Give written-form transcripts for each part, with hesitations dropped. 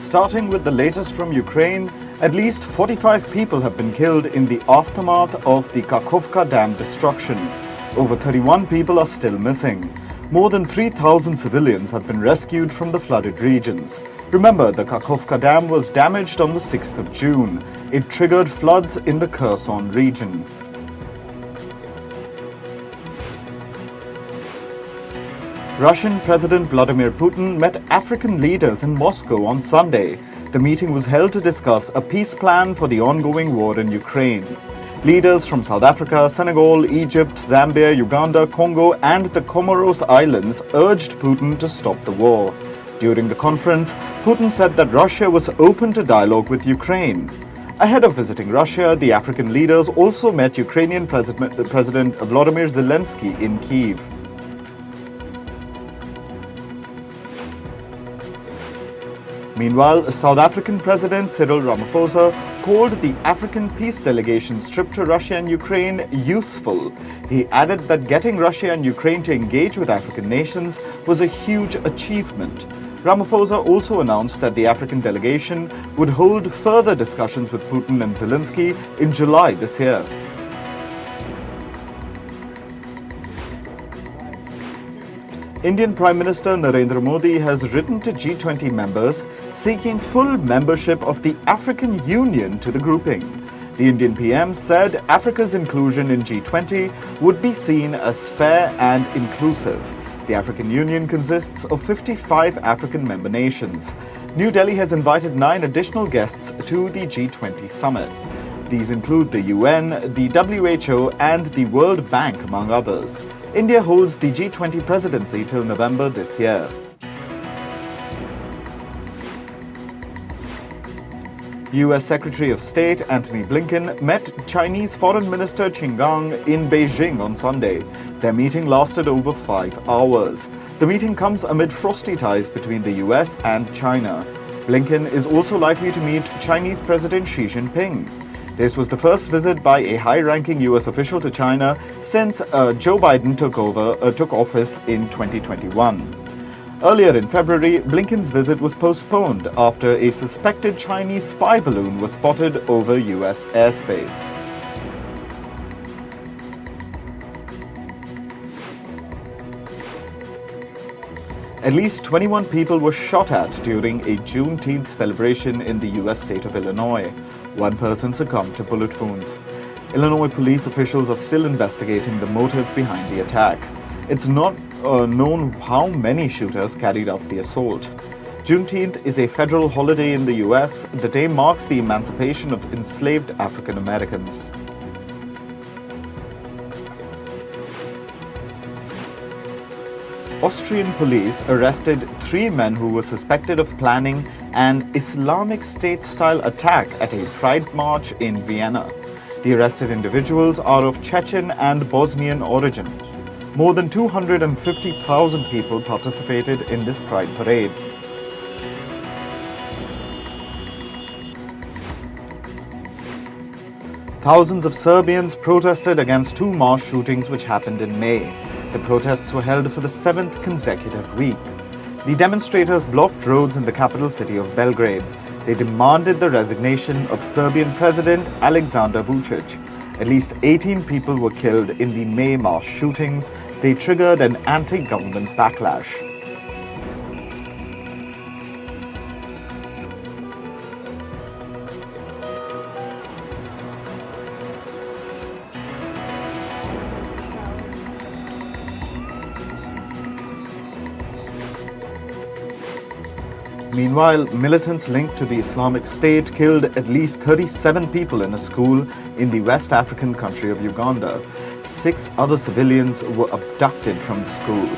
Starting with the latest from Ukraine, at least 45 people have been killed in the aftermath of the Kakhovka Dam destruction. Over 31 people are still missing. More than 3,000 civilians have been rescued from the flooded regions. Remember, the Kakhovka Dam was damaged on the 6th of June. It triggered floods in the Kherson region. Russian President Vladimir Putin met African leaders in Moscow on Sunday. The meeting was held to discuss a peace plan for the ongoing war in Ukraine. Leaders from South Africa, Senegal, Egypt, Zambia, Uganda, Congo and the Comoros Islands urged Putin to stop the war. During the conference, Putin said that Russia was open to dialogue with Ukraine. Ahead of visiting Russia, the African leaders also met Ukrainian President Volodymyr Zelensky in Kyiv. Meanwhile, South African President Cyril Ramaphosa called the African peace delegation's trip to Russia and Ukraine useful. He added that getting Russia and Ukraine to engage with African nations was a huge achievement. Ramaphosa also announced that the African delegation would hold further discussions with Putin and Zelensky in July this year. Indian Prime Minister Narendra Modi has written to G20 members seeking full membership of the African Union to the grouping. The Indian PM said Africa's inclusion in G20 would be seen as fair and inclusive. The African Union consists of 55 African member nations. New Delhi has invited 9 additional guests to the G20 summit. These include the UN, the WHO and the World Bank, among others. India holds the G20 presidency till November this year. US Secretary of State Antony Blinken met Chinese Foreign Minister Qin Gang in Beijing on Sunday. Their meeting lasted over 5 hours. The meeting comes amid frosty ties between the US and China. Blinken is also likely to meet Chinese President Xi Jinping. This was the first visit by a high-ranking US official to China since Joe Biden took office in 2021. Earlier in February, Blinken's visit was postponed after a suspected Chinese spy balloon was spotted over US airspace. At least 21 people were shot at during a Juneteenth celebration in the US state of Illinois. One person succumbed to bullet wounds. Illinois police officials are still investigating the motive behind the attack. It's not known how many shooters carried out the assault. Juneteenth is a federal holiday in the US. The day marks the emancipation of enslaved African Americans. Austrian police arrested 3 men who were suspected of planning an Islamic State-style attack at a pride march in Vienna. The arrested individuals are of Chechen and Bosnian origin. More than 250,000 people participated in this pride parade. Thousands of Serbians protested against 2 mass shootings which happened in May. The protests were held for the 7th consecutive week. The demonstrators blocked roads in the capital city of Belgrade. They demanded the resignation of Serbian President Aleksandar Vučić. At least 18 people were killed in the May mass shootings. They triggered an anti-government backlash. Meanwhile, militants linked to the Islamic State killed at least 37 people in a school in the West African country of Uganda. 6 other civilians were abducted from the school.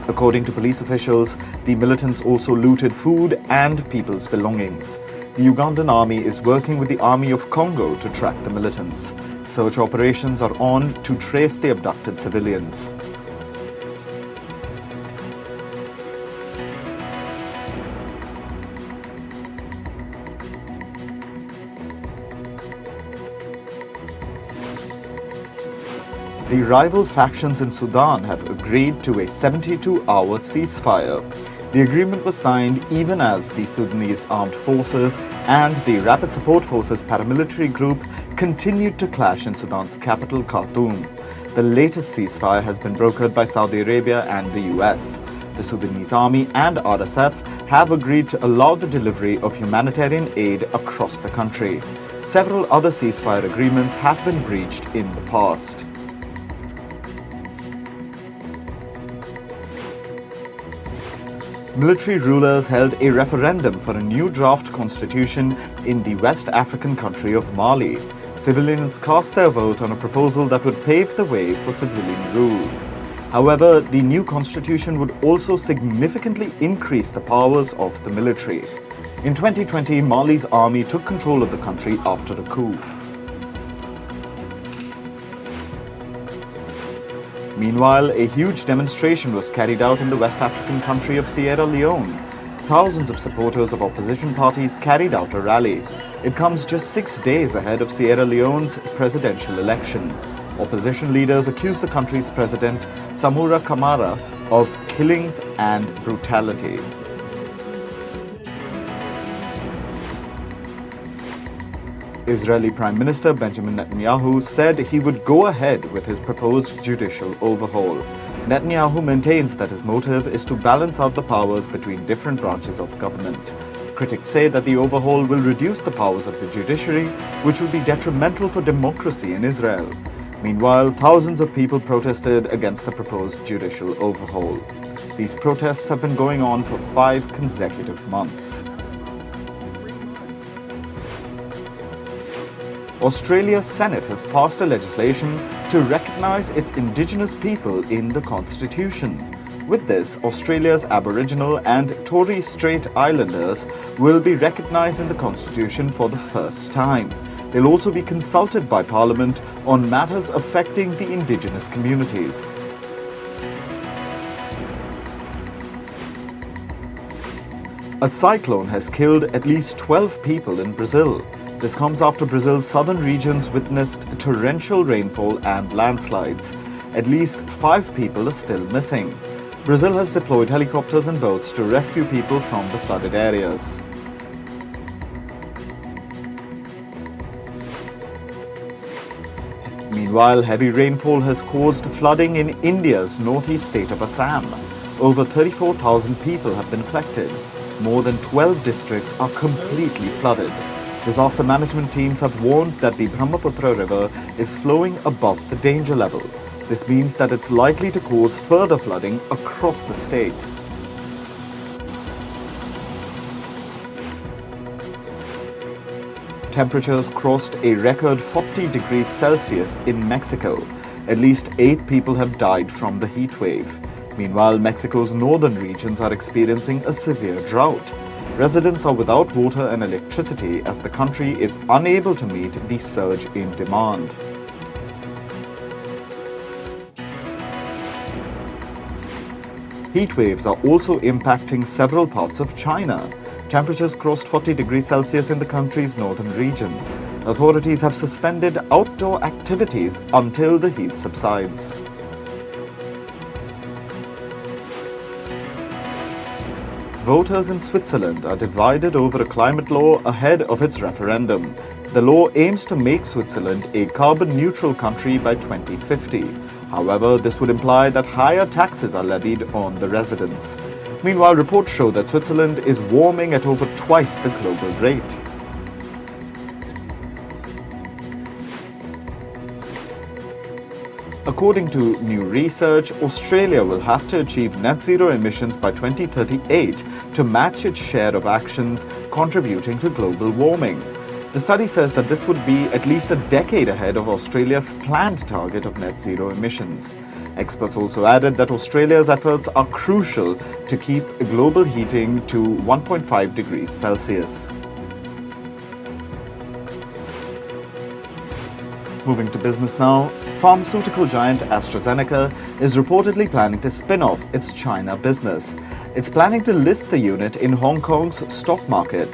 According to police officials, the militants also looted food and people's belongings. The Ugandan army is working with the Army of Congo to track the militants. Search operations are on to trace the abducted civilians. The rival factions in Sudan have agreed to a 72-hour ceasefire. The agreement was signed even as the Sudanese Armed Forces and the Rapid Support Forces paramilitary group continued to clash in Sudan's capital, Khartoum. The latest ceasefire has been brokered by Saudi Arabia and the US. The Sudanese army and RSF have agreed to allow the delivery of humanitarian aid across the country. Several other ceasefire agreements have been breached in the past. Military rulers held a referendum for a new draft constitution in the West African country of Mali. Civilians cast their vote on a proposal that would pave the way for civilian rule. However, the new constitution would also significantly increase the powers of the military. In 2020, Mali's army took control of the country after a coup. Meanwhile, a huge demonstration was carried out in the West African country of Sierra Leone. Thousands of supporters of opposition parties carried out a rally. It comes just 6 days ahead of Sierra Leone's presidential election. Opposition leaders accused the country's president, Samura Kamara, of killings and brutality. Israeli Prime Minister Benjamin Netanyahu said he would go ahead with his proposed judicial overhaul. Netanyahu maintains that his motive is to balance out the powers between different branches of government. Critics say that the overhaul will reduce the powers of the judiciary, which will be detrimental for democracy in Israel. Meanwhile, thousands of people protested against the proposed judicial overhaul. These protests have been going on for 5 consecutive months. Australia's Senate has passed a legislation to recognise its Indigenous people in the Constitution. With this, Australia's Aboriginal and Torres Strait Islanders will be recognised in the Constitution for the first time. They'll also be consulted by Parliament on matters affecting the Indigenous communities. A cyclone has killed at least 12 people in Brazil. This comes after Brazil's southern regions witnessed torrential rainfall and landslides. At least 5 people are still missing. Brazil has deployed helicopters and boats to rescue people from the flooded areas. Meanwhile, heavy rainfall has caused flooding in India's northeast state of Assam. Over 34,000 people have been affected. More than 12 districts are completely flooded. Disaster management teams have warned that the Brahmaputra River is flowing above the danger level. This means that it's likely to cause further flooding across the state. Temperatures crossed a record 40 degrees Celsius in Mexico. At least 8 people have died from the heat wave. Meanwhile, Mexico's northern regions are experiencing a severe drought. Residents are without water and electricity as the country is unable to meet the surge in demand. Heat waves are also impacting several parts of China. Temperatures crossed 40 degrees Celsius in the country's northern regions. Authorities have suspended outdoor activities until the heat subsides. Voters in Switzerland are divided over a climate law ahead of its referendum. The law aims to make Switzerland a carbon-neutral country by 2050. However, this would imply that higher taxes are levied on the residents. Meanwhile, reports show that Switzerland is warming at over twice the global rate. According to new research, Australia will have to achieve net zero emissions by 2038 to match its share of actions contributing to global warming. The study says that this would be at least a decade ahead of Australia's planned target of net zero emissions. Experts also added that Australia's efforts are crucial to keep global heating to 1.5 degrees Celsius. Moving to business now, pharmaceutical giant AstraZeneca is reportedly planning to spin off its China business. It's planning to list the unit in Hong Kong's stock market.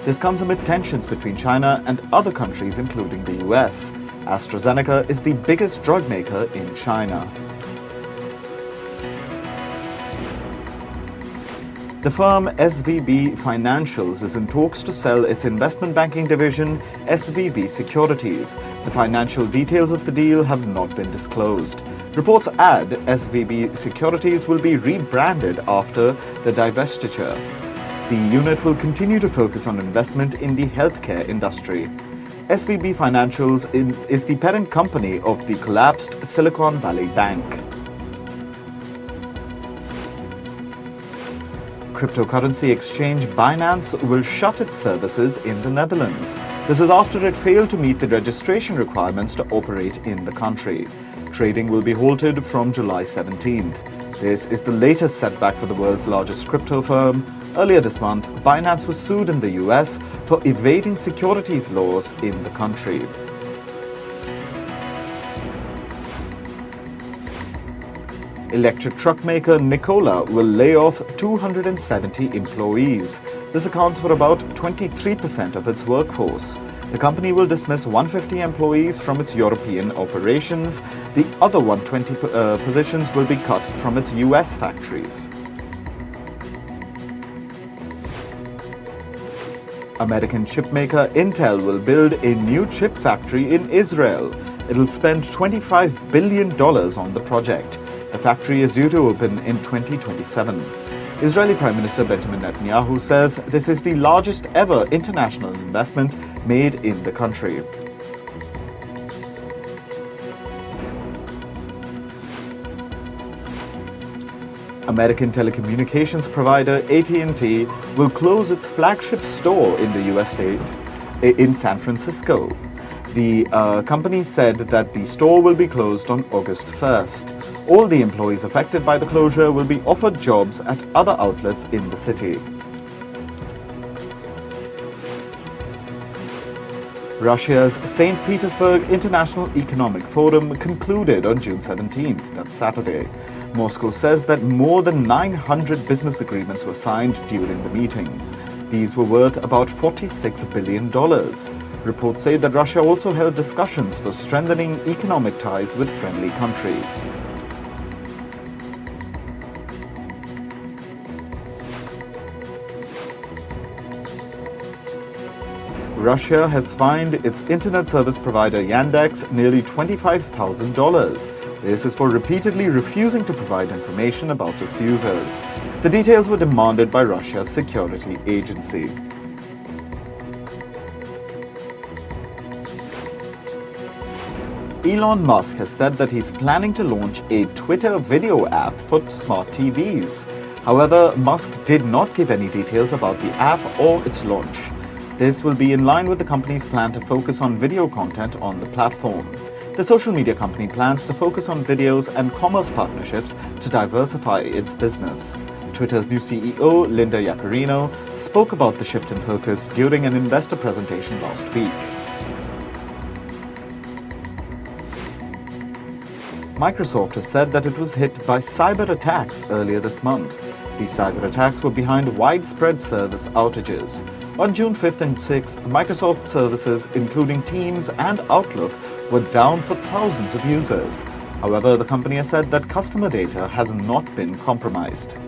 This comes amid tensions between China and other countries, including the US. AstraZeneca is the biggest drug maker in China. The firm SVB Financials is in talks to sell its investment banking division, SVB Securities. The financial details of the deal have not been disclosed. Reports add SVB Securities will be rebranded after the divestiture. The unit will continue to focus on investment in the healthcare industry. SVB Financials is the parent company of the collapsed Silicon Valley Bank. Cryptocurrency exchange Binance will shut its services in the Netherlands. This is after it failed to meet the registration requirements to operate in the country. Trading will be halted from July 17th. This is the latest setback for the world's largest crypto firm. Earlier this month, Binance was sued in the US for evading securities laws in the country. Electric truck maker Nikola will lay off 270 employees. This accounts for about 23% of its workforce. The company will dismiss 150 employees from its European operations. The other 120 positions will be cut from its US factories. American chipmaker Intel will build a new chip factory in Israel. It'll spend $25 billion on the project. The factory is due to open in 2027. Israeli Prime Minister Benjamin Netanyahu says this is the largest ever international investment made in the country. American telecommunications provider AT&T will close its flagship store in the US state in San Francisco. The company said that the store will be closed on August 1st. All the employees affected by the closure will be offered jobs at other outlets in the city. Russia's St. Petersburg International Economic Forum concluded on June 17th, that's Saturday. Moscow says that more than 900 business agreements were signed during the meeting. These were worth about $46 billion. Reports say that Russia also held discussions for strengthening economic ties with friendly countries. Russia has fined its internet service provider Yandex nearly $25,000. This is for repeatedly refusing to provide information about its users. The details were demanded by Russia's security agency. Elon Musk has said that he's planning to launch a Twitter video app for smart TVs. However, Musk did not give any details about the app or its launch. This will be in line with the company's plan to focus on video content on the platform. The social media company plans to focus on videos and commerce partnerships to diversify its business. Twitter's new CEO, Linda Yaccarino, spoke about the shift in focus during an investor presentation last week. Microsoft has said that it was hit by cyber attacks earlier this month. These cyber attacks were behind widespread service outages. On June 5th and 6th, Microsoft services, including Teams and Outlook, were down for thousands of users. However, the company has said that customer data has not been compromised.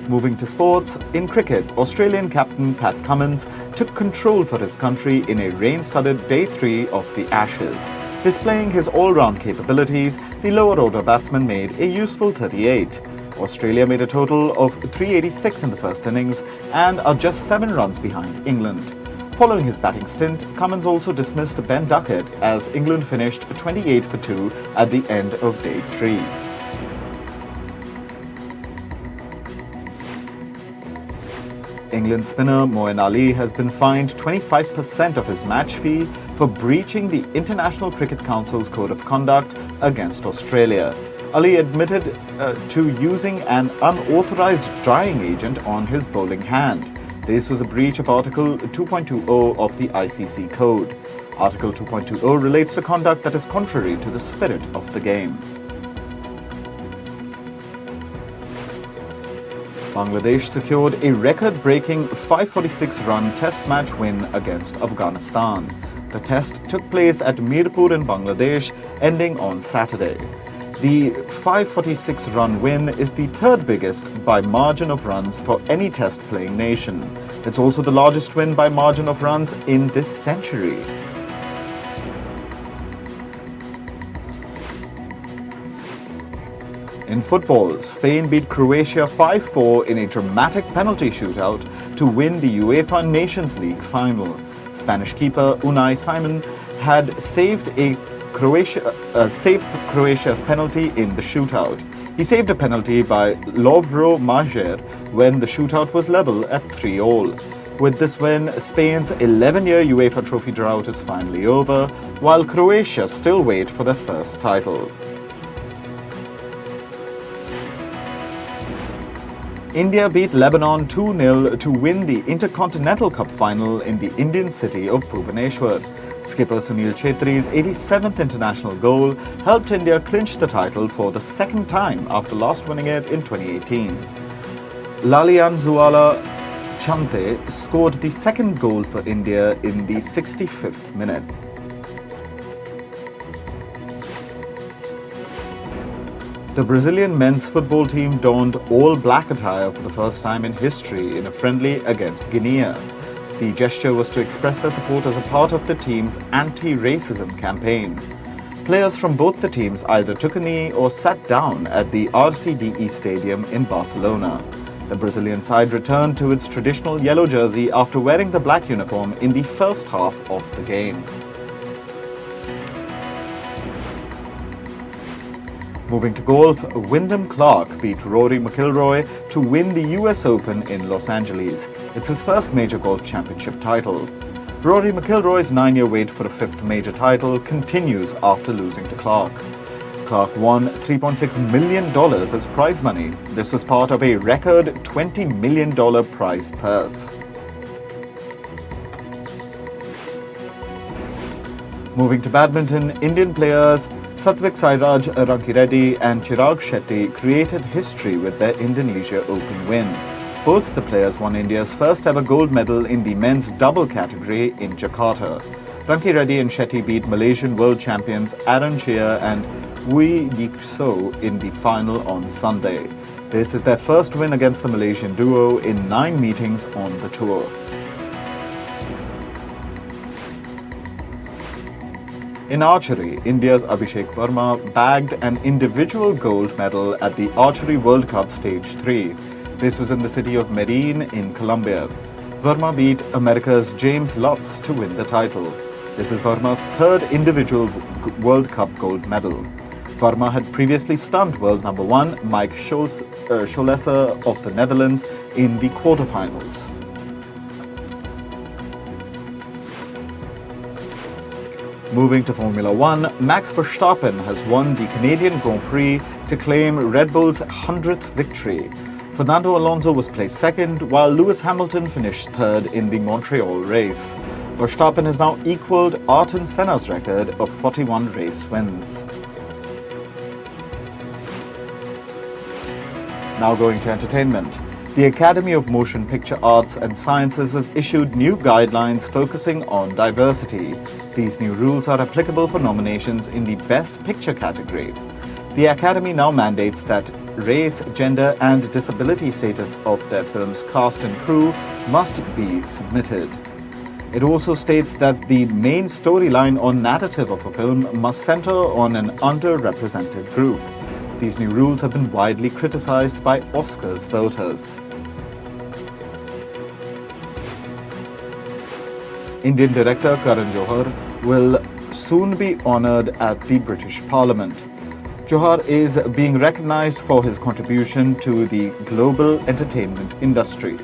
Moving to sports, in cricket, Australian captain Pat Cummins took control for his country in a rain-studded Day 3 of the Ashes. Displaying his all-round capabilities, the lower-order batsman made a useful 38. Australia made a total of 386 in the first innings and are just 7 runs behind England. Following his batting stint, Cummins also dismissed Ben Duckett as England finished 28 for 2 at the end of Day 3. England spinner Moeen Ali has been fined 25% of his match fee for breaching the International Cricket Council's Code of Conduct against Australia. Ali admitted to using an unauthorized drying agent on his bowling hand. This was a breach of Article 2.20 of the ICC Code. Article 2.20 relates to conduct that is contrary to the spirit of the game. Bangladesh secured a record-breaking 546-run test match win against Afghanistan. The test took place at Mirpur in Bangladesh, ending on Saturday. The 546-run win is the third biggest by margin of runs for any test-playing nation. It's also the largest win by margin of runs in this century. In football, Spain beat Croatia 5-4 in a dramatic penalty shootout to win the UEFA Nations League final. Spanish keeper Unai Simon had saved Croatia's penalty in the shootout. He saved a penalty by Lovro Majer when the shootout was level at 3-all. With this win, Spain's 11-year UEFA trophy drought is finally over, while Croatia still wait for their first title. India beat Lebanon 2-0 to win the Intercontinental Cup final in the Indian city of Bhubaneswar. Skipper Sunil Chhetri's 87th international goal helped India clinch the title for the second time after last winning it in 2018. Lalianzuala Chante scored the second goal for India in the 65th minute. The Brazilian men's football team donned all-black attire for the first time in history in a friendly against Guinea. The gesture was to express their support as a part of the team's anti-racism campaign. Players from both the teams either took a knee or sat down at the RCDE Stadium in Barcelona. The Brazilian side returned to its traditional yellow jersey after wearing the black uniform in the first half of the game. Moving to golf, Wyndham Clark beat Rory McIlroy to win the US Open in Los Angeles. It's his first major golf championship title. Rory McIlroy's 9-year wait for a fifth major title continues after losing to Clark. Clark won $3.6 million as prize money. This was part of a record $20 million prize purse. Moving to badminton, Indian players Satvik Sairaj Rankireddy and Chirag Shetty created history with their Indonesia Open win. Both the players won India's first ever gold medal in the men's double category in Jakarta. Rankireddy and Shetty beat Malaysian world champions Aaron Chia and Wee Yik So in the final on Sunday. This is their first win against the Malaysian duo in 9 meetings on the tour. In archery, India's Abhishek Verma bagged an individual gold medal at the Archery World Cup Stage 3. This was in the city of Medellin in Colombia. Verma beat America's James Lutz to win the title. This is Verma's third individual World Cup gold medal. Verma had previously stunned world number 1 Mike Scholesser of the Netherlands in the quarterfinals. Moving to Formula 1, Max Verstappen has won the Canadian Grand Prix to claim Red Bull's 100th victory. Fernando Alonso was placed second, while Lewis Hamilton finished third in the Montreal race. Verstappen has now equaled Ayrton Senna's record of 41 race wins. Now going to entertainment. The Academy of Motion Picture Arts and Sciences has issued new guidelines focusing on diversity. These new rules are applicable for nominations in the Best Picture category. The Academy now mandates that race, gender, and disability status of their film's cast and crew must be submitted. It also states that the main storyline or narrative of a film must center on an underrepresented group. These new rules have been widely criticized by Oscars voters. Indian director Karan Johar will soon be honored at the British Parliament. Johar is being recognized for his contribution to the global entertainment industry.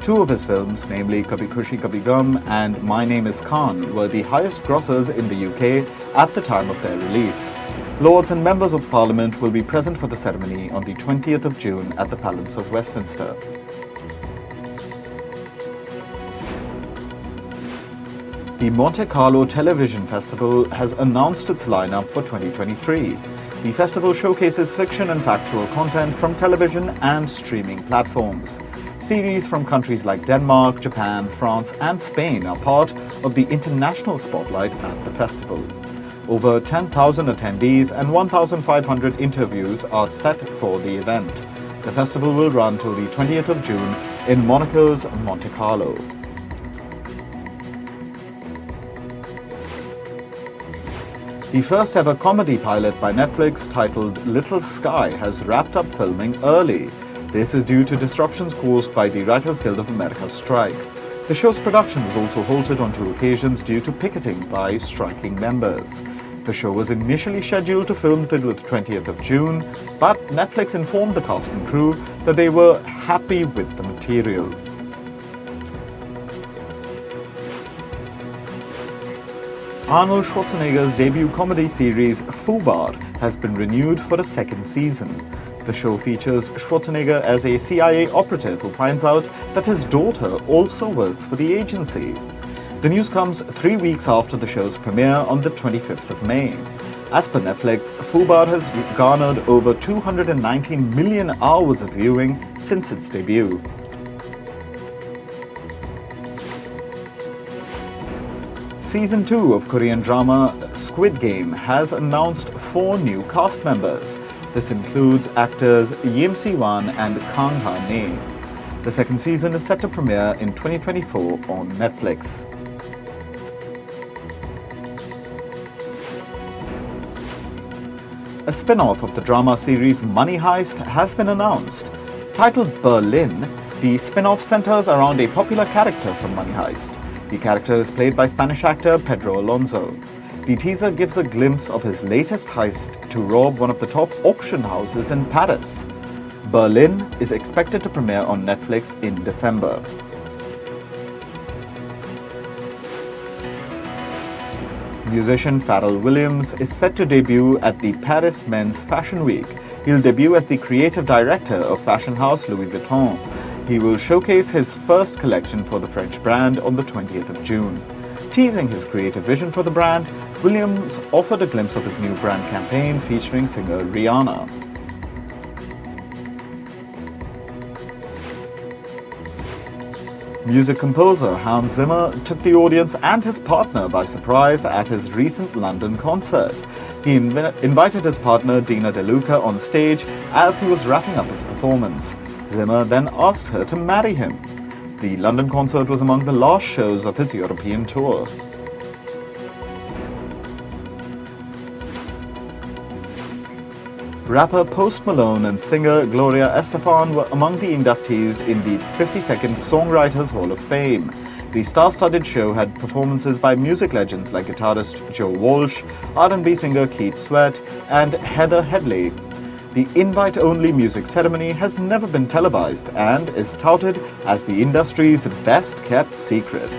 2 of his films, namely Kabhi Khushi Kabhi Gum and My Name is Khan, were the highest grossers in the UK at the time of their release. Lords and members of Parliament will be present for the ceremony on the 20th of June at the Palace of Westminster. The Monte Carlo Television Festival has announced its lineup for 2023. The festival showcases fiction and factual content from television and streaming platforms. Series from countries like Denmark, Japan, France, and Spain are part of the international spotlight at the festival. Over 10,000 attendees and 1,500 interviews are set for the event. The festival will run till the 20th of June in Monaco's Monte Carlo. The first ever comedy pilot by Netflix titled Little Sky has wrapped up filming early. This is due to disruptions caused by the Writers Guild of America strike. The show's production was also halted on 2 occasions due to picketing by striking members. The show was initially scheduled to film till the 20th of June, but Netflix informed the cast and crew that they were happy with the material. Arnold Schwarzenegger's debut comedy series Fubar has been renewed for a 2nd season. The show features Schwarzenegger as a CIA operative who finds out that his daughter also works for the agency. The news comes 3 weeks after the show's premiere on the 25th of May. As per Netflix, Fubar has garnered over 219 million hours of viewing since its debut. Season 2 of Korean drama Squid Game has announced 4 new cast members. This includes actors Yim Si-wan and Kang Ha-ne. The 2nd season is set to premiere in 2024 on Netflix. A spin-off of the drama series Money Heist has been announced. Titled Berlin, the spin-off centers around a popular character from Money Heist. The character is played by Spanish actor Pedro Alonso. The teaser gives a glimpse of his latest heist to rob one of the top auction houses in Paris. Berlin is expected to premiere on Netflix in December. Musician Pharrell Williams is set to debut at the Paris Men's Fashion Week. He'll debut as the creative director of fashion house Louis Vuitton. He will showcase his first collection for the French brand on the 20th of June. Teasing his creative vision for the brand, Williams offered a glimpse of his new brand campaign featuring singer Rihanna. Music composer Hans Zimmer took the audience and his partner by surprise at his recent London concert. He invited his partner Dina De Luca on stage as he was wrapping up his performance. Zimmer then asked her to marry him. The London concert was among the last shows of his European tour. Rapper Post Malone and singer Gloria Estefan were among the inductees in the 52nd Songwriters Hall of Fame. The star-studded show had performances by music legends like guitarist Joe Walsh, R&B singer Keith Sweat, and Heather Headley. The invite-only music ceremony has never been televised and is touted as the industry's best-kept secret.